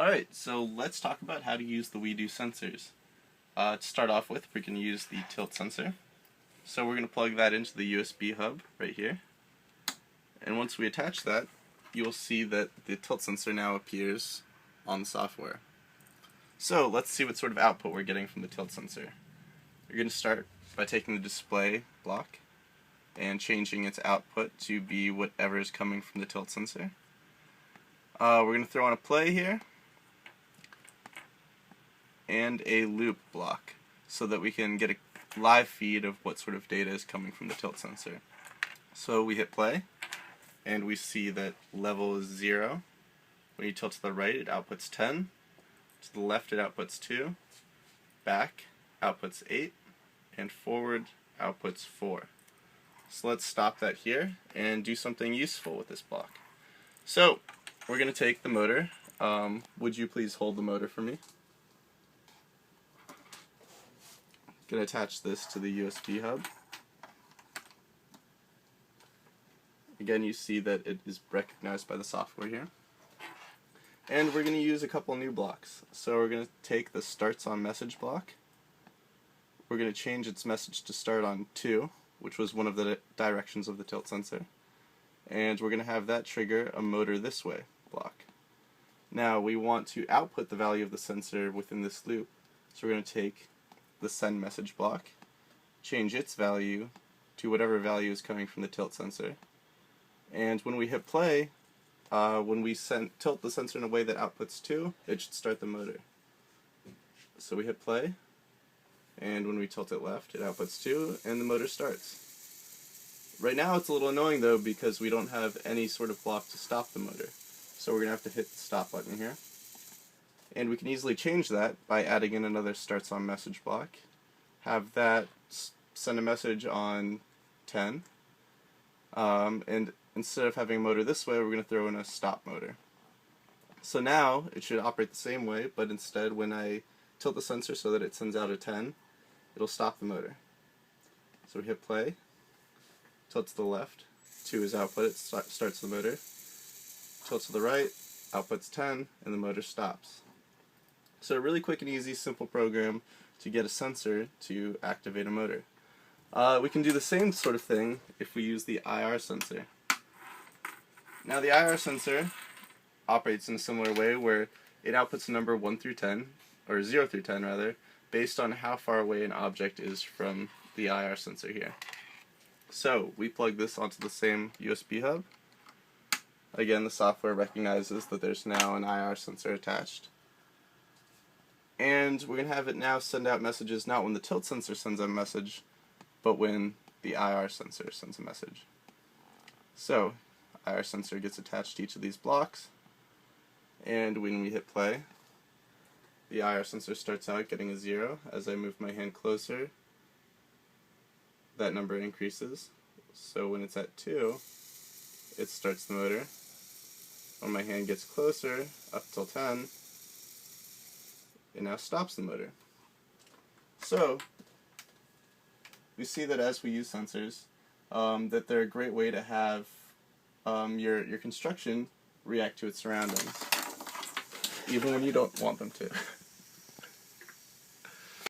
Alright, so let's talk about how to use the WeDo sensors. To start off with, we can use the tilt sensor. So we're going to plug that into the USB hub right here. And once we attach that, you'll see that the tilt sensor now appears on the software. So let's see what sort of output we're getting from the tilt sensor. You're going to start by taking the display block and changing its output to be whatever is coming from the tilt sensor. We're going to throw on a play here and a loop block so that we can get a live feed of what sort of data is coming from the tilt sensor. So we hit play and we see that level is 0. When you tilt to the right, it outputs 10. To the left, it outputs 2. Back outputs 8. And forward outputs 4. So let's stop that here and do something useful with this block. So we're going to take the motor. Would you please hold the motor for me? I'm going to attach this to the USB hub. Again, you see that it is recognized by the software here. And we're going to use a couple new blocks. So we're going to take the starts on message block. We're going to change its message to start on 2, which was one of the directions of the tilt sensor. And we're going to have that trigger a motor this way block. Now we want to output the value of the sensor within this loop. So we're going to take the send message block, change its value to whatever value is coming from the tilt sensor. And when we hit play, when we tilt the sensor in a way that outputs 2, it should start the motor. So we hit play, and when we tilt it left, it outputs 2, and the motor starts. Right now it's a little annoying though because we don't have any sort of block to stop the motor. So we're going to have to hit the stop button here. And we can easily change that by adding in another starts on message block. Have that send a message on 10. And instead of having a motor this way, we're going to throw in a stop motor. So now it should operate the same way, but instead when I tilt the sensor so that it sends out a 10, it'll stop the motor. So we hit play, tilt to the left, 2 is output, it starts the motor. Tilt to the right, outputs 10, and the motor stops. So a really quick and easy, simple program to get a sensor to activate a motor. We can do the same sort of thing if we use the IR sensor. Now the IR sensor operates in a similar way where it outputs a number 1 through 10, or 0 through 10 rather, based on how far away an object is from the IR sensor here. So we plug this onto the same USB hub. Again, the software recognizes that there's now an IR sensor attached. And we're going to have it now send out messages not when the tilt sensor sends a message, but when the IR sensor sends a message. So, IR sensor gets attached to each of these blocks, and when we hit play, the IR sensor starts out getting a 0. As I move my hand closer, that number increases. So when it's at 2, it starts the motor. When my hand gets closer, up till 10, it now stops the motor. So, we see that as we use sensors, that they're a great way to have your construction react to its surroundings, even when you don't want them to.